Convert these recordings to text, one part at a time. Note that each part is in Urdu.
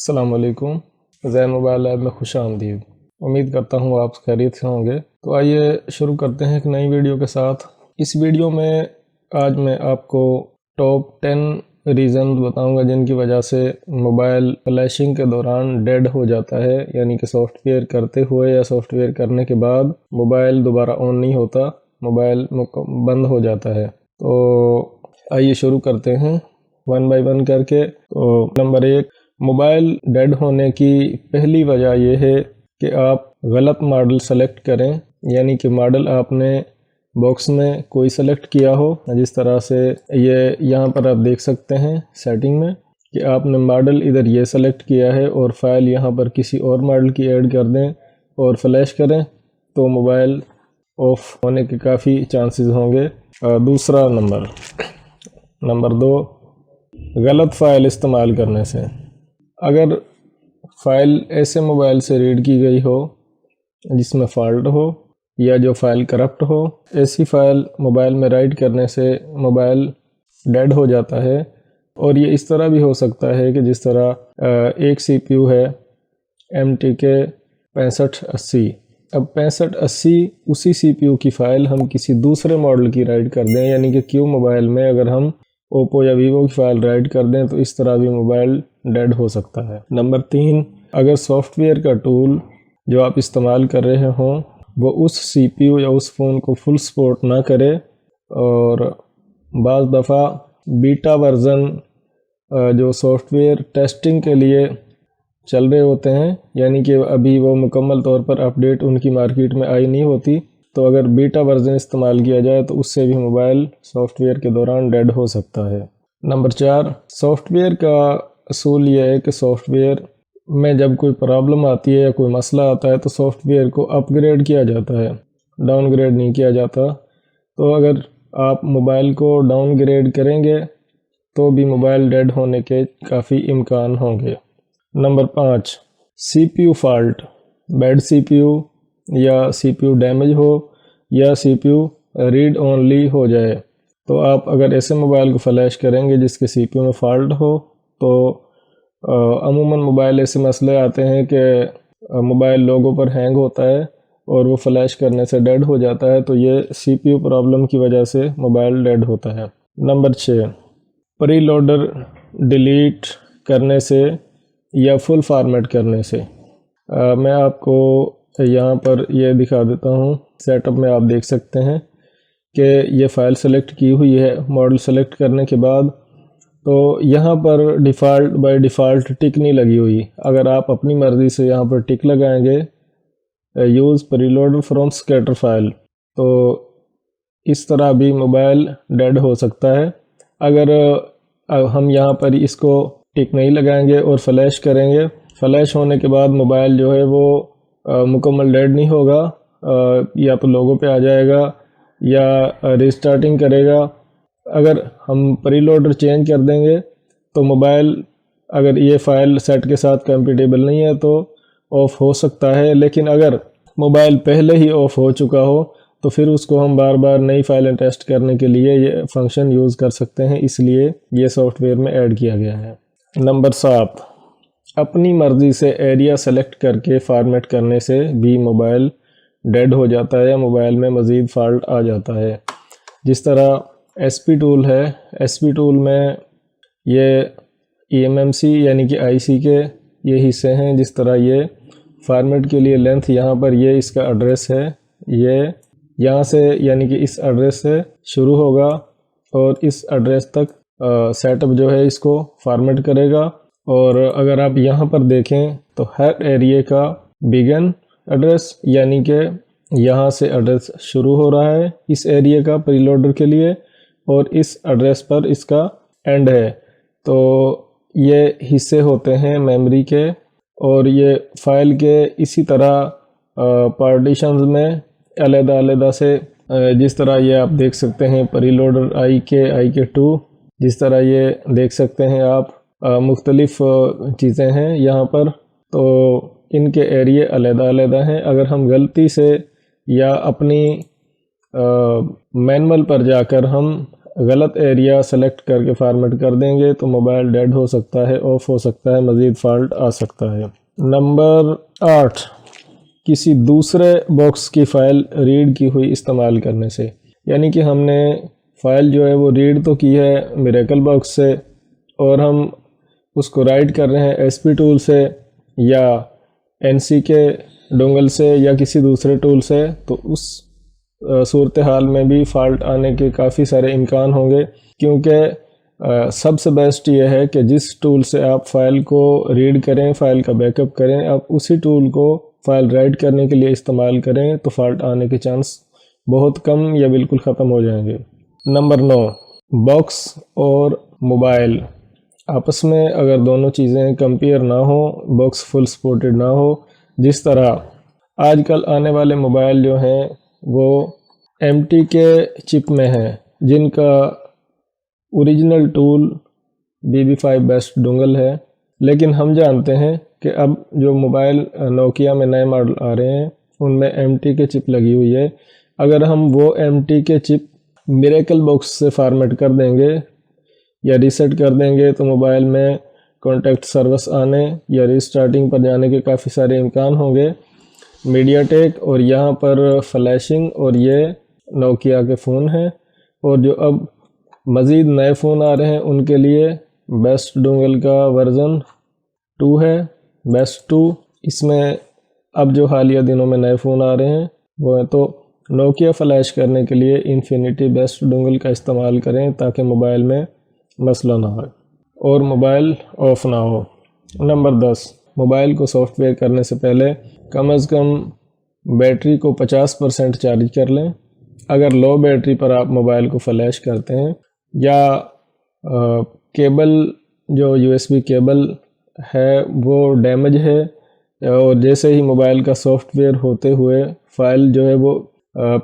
السلام علیکم، زین موبائل لیب میں خوش آمدید۔ امید کرتا ہوں آپ خیریت سے ہوں گے۔ تو آئیے شروع کرتے ہیں ایک نئی ویڈیو کے ساتھ۔ اس ویڈیو میں آج میں آپ کو ٹاپ 10 ریزن بتاؤں گا جن کی وجہ سے موبائل فلیشنگ کے دوران ڈیڈ ہو جاتا ہے، یعنی کہ سافٹ ویئر کرتے ہوئے یا سافٹ ویئر کرنے کے بعد موبائل دوبارہ آن نہیں ہوتا، موبائل بند ہو جاتا ہے۔ تو آئیے شروع کرتے ہیں 1 بائی 1 کر کے۔ تو نمبر 1، موبائل ڈیڈ ہونے کی پہلی وجہ یہ ہے کہ آپ غلط ماڈل سلیکٹ کریں، یعنی کہ ماڈل آپ نے باکس میں کوئی سلیکٹ کیا ہو، جس طرح سے یہ یہاں پر آپ دیکھ سکتے ہیں سیٹنگ میں کہ آپ نے ماڈل ادھر یہ سلیکٹ کیا ہے اور فائل یہاں پر کسی اور ماڈل کی ایڈ کر دیں اور فلیش کریں تو موبائل آف ہونے کے کافی چانسز ہوں گے۔ دوسرا نمبر 2، غلط فائل استعمال کرنے سے۔ اگر فائل ایسے موبائل سے ریڈ کی گئی ہو جس میں فالٹ ہو یا جو فائل کرپٹ ہو، ایسی فائل موبائل میں رائٹ کرنے سے موبائل ڈیڈ ہو جاتا ہے۔ اور یہ اس طرح بھی ہو سکتا ہے کہ جس طرح ایک سی پی یو ہے MTK 6580، اب 6580 اسی سی پی یو کی فائل ہم کسی دوسرے ماڈل کی رائٹ کر دیں، یعنی کہ Q موبائل میں اگر ہم اوپو یا ویوو کی فائل رائٹ کر دیں تو اس طرح بھی موبائل ڈیڈ ہو سکتا ہے۔ نمبر 3، اگر سافٹ ویئر کا ٹول جو آپ استعمال کر رہے ہوں وہ اس سی پی یو یا اس فون کو فل سپورٹ نہ کرے، اور بعض دفعہ بیٹا ورژن جو سافٹ ویئر ٹیسٹنگ کے لیے چل رہے ہوتے ہیں، یعنی کہ ابھی وہ مکمل طور پر اپڈیٹ ان کی مارکیٹ میں آئی نہیں ہوتی، تو اگر بیٹا ورژن استعمال کیا جائے تو اس سے بھی موبائل سافٹ ویئر کے دوران ڈیڈ ہو سکتا ہے۔ نمبر 4، سافٹ ویئر کا اصول یہ ہے کہ سافٹ ویئر میں جب کوئی پرابلم آتی ہے یا کوئی مسئلہ آتا ہے تو سافٹ ویئر کو اپ گریڈ کیا جاتا ہے، ڈاؤن گریڈ نہیں کیا جاتا۔ تو اگر آپ موبائل کو ڈاؤن گریڈ کریں گے تو بھی موبائل ڈیڈ ہونے کے کافی امکان ہوں گے۔ نمبر 5، سی پی یو فالٹ، بیڈ سی پی یو یا سی پی یو ڈیمیج ہو یا سی پی یو ریڈ اونلی ہو جائے، تو آپ اگر ایسے موبائل کو فلیش کریں گے جس کے سی پی یو میں فالٹ ہو تو عموماً موبائل ایسے مسئلے آتے ہیں کہ موبائل لوگو پر ہینگ ہوتا ہے اور وہ فلیش کرنے سے ڈیڈ ہو جاتا ہے، تو یہ سی پی یو پرابلم کی وجہ سے موبائل ڈیڈ ہوتا ہے۔ نمبر 6، پری لوڈر ڈیلیٹ کرنے سے یا فل فارمیٹ کرنے سے۔ میں آپ کو یہاں پر یہ دکھا دیتا ہوں، سیٹ اپ میں آپ دیکھ سکتے ہیں کہ یہ فائل سلیکٹ کی ہوئی ہے ماڈل سلیکٹ کرنے کے بعد، تو یہاں پر بائی ڈیفالٹ ٹک نہیں لگی ہوئی۔ اگر آپ اپنی مرضی سے یہاں پر ٹک لگائیں گے use pre loader from scatter file, تو اس طرح بھی موبائل ڈیڈ ہو سکتا ہے۔ اگر ہم یہاں پر اس کو ٹک نہیں لگائیں گے اور فلیش کریں گے، فلیش ہونے کے بعد موبائل جو ہے وہ مکمل ڈیڈ نہیں ہوگا، یا تو لوگو پہ آ جائے گا یا ریسٹارٹنگ کرے گا۔ اگر ہم پری لوڈر چینج کر دیں گے تو موبائل اگر یہ فائل سیٹ کے ساتھ کمپیٹیبل نہیں ہے تو آف ہو سکتا ہے، لیکن اگر موبائل پہلے ہی آف ہو چکا ہو تو پھر اس کو ہم بار بار نئی فائلیں ٹیسٹ کرنے کے لیے یہ فنکشن یوز کر سکتے ہیں، اس لیے یہ سافٹ ویئر میں ایڈ کیا گیا ہے۔ نمبر 7، اپنی مرضی سے ایریا سلیکٹ کر کے فارمیٹ کرنے سے بھی موبائل ڈیڈ ہو جاتا ہے یا موبائل میں مزید فالٹ آ جاتا ہے۔ جس طرح ایس پی ٹول ہے، ایس پی ٹول میں یہ EMMC یعنی کہ IC کے یہ حصے ہیں، جس طرح یہ فارمیٹ کے لیے لینتھ یہاں پر یہ اس کا ایڈریس ہے، یہ یہاں سے یعنی کہ اس ایڈریس سے شروع ہوگا اور اس ایڈریس تک سیٹ اپ جو ہے اس کو فارمیٹ کرے گا۔ اور اگر آپ یہاں پر دیکھیں تو ہر ایریے کا بگن ایڈریس، یعنی کہ یہاں سے ایڈریس شروع ہو رہا ہے اس ایریے کا پری لوڈر کے لیے، اور اس ایڈریس پر اس کا اینڈ ہے۔ تو یہ حصے ہوتے ہیں میموری کے، اور یہ فائل کے اسی طرح پارٹیشنز میں علیحدہ علیحدہ سے، جس طرح یہ آپ دیکھ سکتے ہیں پری لوڈر IK2، جس طرح یہ دیکھ سکتے ہیں آپ مختلف چیزیں ہیں یہاں پر، تو ان کے ایریے علیحدہ علیحدہ ہیں۔ اگر ہم غلطی سے یا اپنی مینول پر جا کر ہم غلط ایریا سلیکٹ کر کے فارمیٹ کر دیں گے تو موبائل ڈیڈ ہو سکتا ہے، آف ہو سکتا ہے، مزید فالٹ آ سکتا ہے۔ نمبر 8، کسی دوسرے باکس کی فائل ریڈ کی ہوئی استعمال کرنے سے، یعنی کہ ہم نے فائل جو ہے وہ ریڈ تو کی ہے میریکل باکس سے اور ہم اس کو رائٹ کر رہے ہیں ایس پی ٹول سے یا این سی کے ڈونگل سے یا کسی دوسرے ٹول سے، تو اس صورتحال میں بھی فالٹ آنے کے کافی سارے امکان ہوں گے، کیونکہ سب سے بیسٹ یہ ہے کہ جس ٹول سے آپ فائل کو ریڈ کریں، فائل کا بیک اپ کریں، آپ اسی ٹول کو فائل رائٹ کرنے کے لیے استعمال کریں تو فالٹ آنے کے چانس بہت کم یا بالکل ختم ہو جائیں گے۔ نمبر 9، باکس اور موبائل آپس میں اگر دونوں چیزیں کمپیئر نہ ہوں، باکس فل سپورٹڈ نہ ہو، جس طرح آج کل آنے والے موبائل جو ہیں وہ ایم ٹی کے چپ میں ہیں، جن کا اوریجنل ٹول BB5 بیسٹ ڈونگل ہے، لیکن ہم جانتے ہیں کہ اب جو موبائل نوکیا میں نئے ماڈل آ رہے ہیں ان میں ایم ٹی کے چپ لگی ہوئی ہے۔ اگر ہم وہ ایم ٹی کے چپ میریکل باکس سے فارمیٹ کر دیں گے یا ریسیٹ کر دیں گے تو موبائل میں کانٹیکٹ سروس آنے یا ریسٹارٹنگ پر جانے کے کافی سارے امکان ہوں گے۔ میڈیا ٹیک اور یہاں پر فلیشنگ اور یہ نوکیا کے فون ہیں، اور جو اب مزید نئے فون آ رہے ہیں ان کے لیے بیسٹ ڈونگل کا ورژن 2 ہے، بیسٹ 2۔ اس میں اب جو حالیہ دنوں میں نئے فون آ رہے ہیں وہ ہیں، تو نوکیا فلیش کرنے کے لیے انفینٹی بیسٹ ڈونگل کا استعمال کریں تاکہ موبائل میں مسئلہ نہ ہو اور موبائل آف نہ ہو۔ نمبر 10، موبائل کو سافٹ ویئر کرنے سے پہلے کم از کم بیٹری کو 50% چارج کر لیں۔ اگر لو بیٹری پر آپ موبائل کو فلیش کرتے ہیں یا کیبل جو USB کیبل ہے وہ ڈیمیج ہے، اور جیسے ہی موبائل کا سافٹ ویئر ہوتے ہوئے فائل جو ہے وہ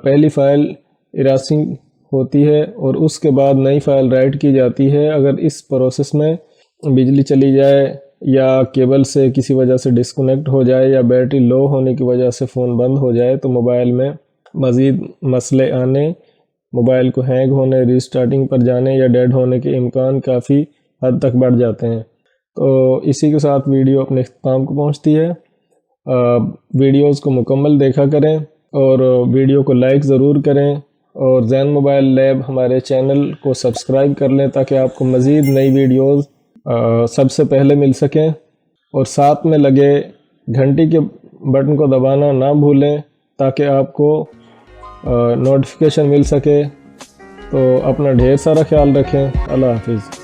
پہلی فائل ایراسنگ ہوتی ہے اور اس کے بعد نئی فائل رائٹ کی جاتی ہے، اگر اس پروسیس میں بجلی چلی جائے یا کیبل سے کسی وجہ سے ڈسکنیکٹ ہو جائے یا بیٹری لو ہونے کی وجہ سے فون بند ہو جائے تو موبائل میں مزید مسئلے آنے، موبائل کو ہینگ ہونے، ریسٹارٹنگ پر جانے یا ڈیڈ ہونے کے امکان کافی حد تک بڑھ جاتے ہیں۔ تو اسی کے ساتھ ویڈیو اپنے اختتام کو پہنچتی ہے۔ ویڈیوز کو مکمل دیکھا کریں اور ویڈیو کو لائک ضرور کریں، اور زین موبائل لیب ہمارے چینل کو سبسکرائب کر لیں تاکہ آپ کو مزید نئی ویڈیوز سب سے پہلے مل سکیں، اور ساتھ میں لگے گھنٹی کے بٹن کو دبانا نہ بھولیں تاکہ آپ کو نوٹیفیکیشن مل سکے۔ تو اپنا ڈھیر سارا خیال رکھیں۔ اللہ حافظ۔